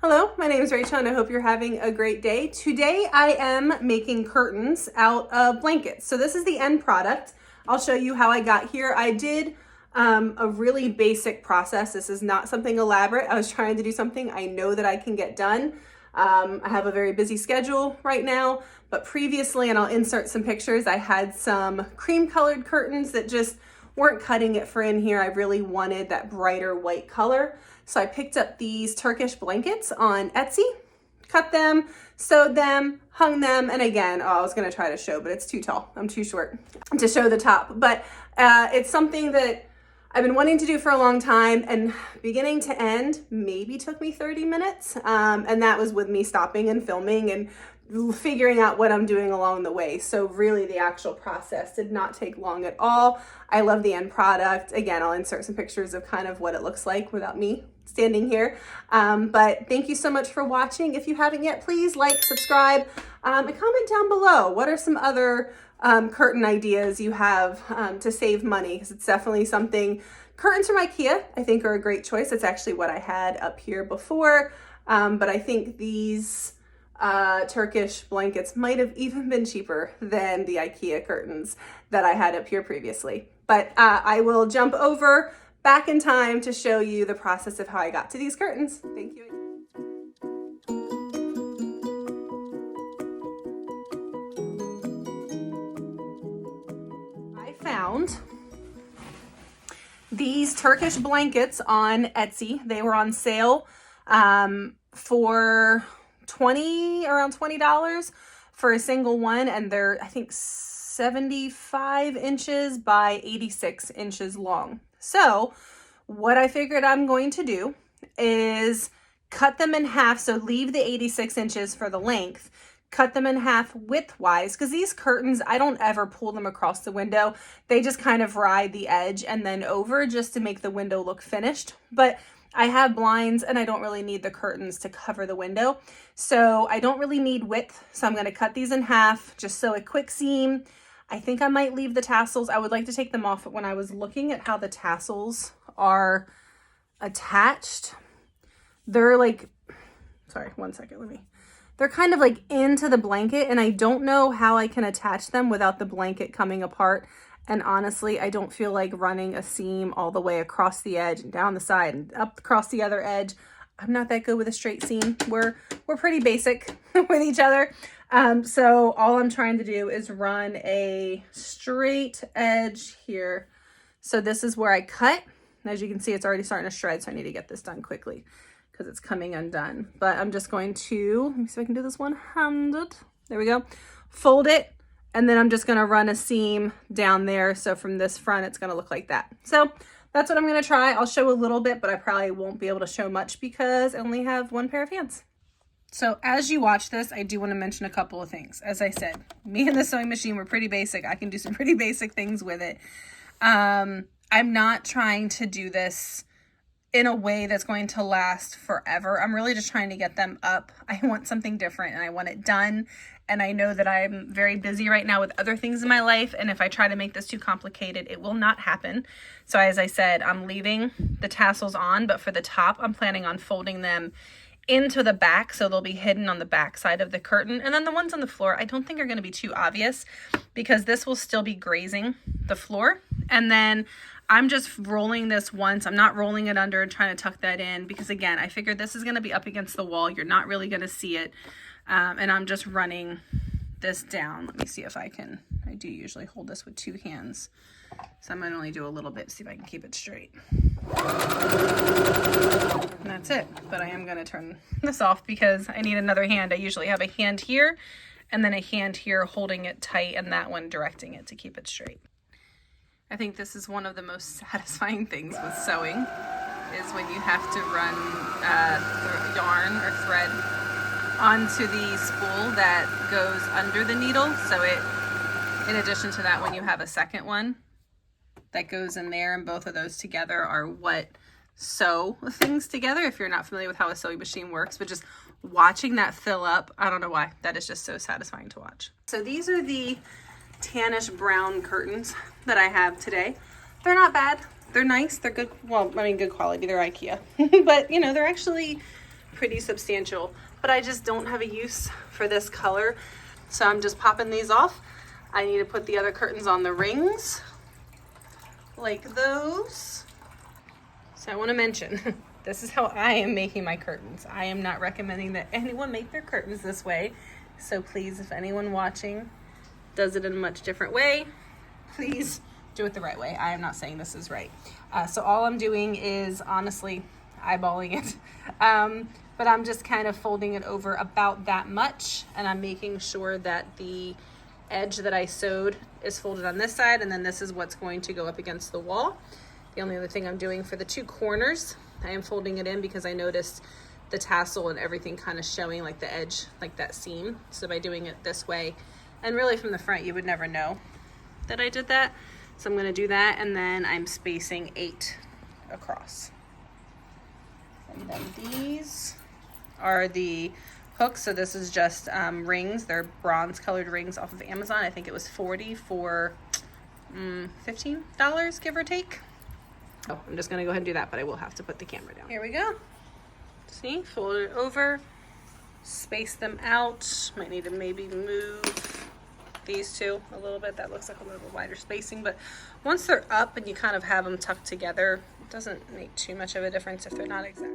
Hello, my name is Rachel and I hope you're having a great day. Today I am making curtains out of blankets. So this is the end product. I'll show you how I got here. I did a really basic process. This is not something elaborate. I was trying to do something I know that I can get done. I have a very busy schedule right now, but previously, and I'll insert some pictures, I had some cream colored curtains that just weren't cutting it for in here. I really wanted that brighter white color. So I picked up these Turkish blankets on Etsy, cut them, sewed them, hung them, and again, I was gonna try to show, but it's too tall. I'm too short to show the top. But it's something that I've been wanting to do for a long time, and beginning to end maybe took me 30 minutes. And that was with me stopping and filming and figuring out what I'm doing along the way. So really the actual process did not take long at all. I love the end product. Again, I'll insert some pictures of kind of what it looks like without me standing here. But thank you so much for watching. If you haven't yet, please like, subscribe, and comment down below. What are some other curtain ideas you have to save money? Because it's definitely something. Curtains from IKEA, I think, are a great choice. It's actually what I had up here before. But I think these Turkish blankets might have even been cheaper than the IKEA curtains that I had up here previously. But I will jump over back in time to show you the process of how I got to these curtains. Thank you. I found these Turkish blankets on Etsy. They were on sale for around $20 for a single one, and they're, I think, 75 inches by 86 inches long. So what I figured I'm going to do is cut them in half. So leave the 86 inches for the length, cut them in half widthwise, because these curtains, I don't ever pull them across the window. They just kind of ride the edge and then over just to make the window look finished. But I have blinds and I don't really need the curtains to cover the window. So I don't really need width. So I'm going to cut these in half, just sew a quick seam. I think I might leave the tassels. I would like to take them off, but when I was looking at how the tassels are attached, they're like, sorry, one second, they're kind of like into the blanket, and I don't know how I can attach them without the blanket coming apart. And honestly, I don't feel like running a seam all the way across the edge and down the side and up across the other edge. I'm not that good with a straight seam. We're pretty basic with each other. So all I'm trying to do is run a straight edge here. So this is where I cut. As you can see, it's already starting to shred, so I need to get this done quickly because it's coming undone. But I'm just going to, let me see if I can do this one-handed. There we go. Fold it. And then I'm just going to run a seam down there. So from this front, it's going to look like that. So that's what I'm going to try. I'll show a little bit, but I probably won't be able to show much because I only have one pair of hands. So as you watch this, I do want to mention a couple of things. As I said, me and the sewing machine were pretty basic. I can do some pretty basic things with it. I'm not trying to do this in a way that's going to last forever. I'm really just trying to get them up. I want something different and I want it done. And I know that I'm very busy right now with other things in my life. And if I try to make this too complicated, it will not happen. So as I said, I'm leaving the tassels on, but for the top, I'm planning on folding them into the back. So they'll be hidden on the back side of the curtain. And then the ones on the floor, I don't think are going to be too obvious because this will still be grazing the floor. And then I'm just rolling this once. I'm not rolling it under and trying to tuck that in because again, I figured this is going to be up against the wall. You're not really going to see it. And I'm just running this down. Let me see if I can. I do usually hold this with two hands. So I'm going to only do a little bit, see if I can keep it straight. And that's it. But I am going to turn this off because I need another hand. I usually have a hand here and then a hand here holding it tight and that one directing it to keep it straight. I think this is one of the most satisfying things with sewing is when you have to run yarn or thread onto the spool that goes under the needle. So it, in addition to that, when you have a second one that goes in there, and both of those together are what sew things together. If you're not familiar with how a sewing machine works, but just watching that fill up, I don't know why, that is just so satisfying to watch. So these are the tannish brown curtains that I have today. They're not bad. They're nice. They're good. Well, I mean, good quality. They're IKEA, but you know, they're actually pretty substantial, but I just don't have a use for this color. So I'm just popping these off. I need to put the other curtains on the rings like those. So I want to mention, this is how I am making my curtains. I am not recommending that anyone make their curtains this way. So please, if anyone watching does it in a much different way, please do it the right way. I am not saying this is right. So all I'm doing is honestly eyeballing it. But I'm just kind of folding it over about that much, and I'm making sure that the edge that I sewed is folded on this side, and then this is what's going to go up against the wall. The only other thing I'm doing for the two corners, I am folding it in because I noticed the tassel and everything kind of showing like the edge, like that seam. So by doing it this way, and really from the front, you would never know that I did that. So I'm gonna do that, and then I'm spacing 8 across. And then these are the hooks. So this is just rings. They're bronze colored rings off of Amazon. I think it was $40 for $15, give or take. Oh, I'm just gonna go ahead and do that, but I will have to put the camera down. Here we go. See, fold it over, space them out. Might need to maybe move these two a little bit. That looks like a little wider spacing, but once they're up and you kind of have them tucked together, it doesn't make too much of a difference if they're not exact.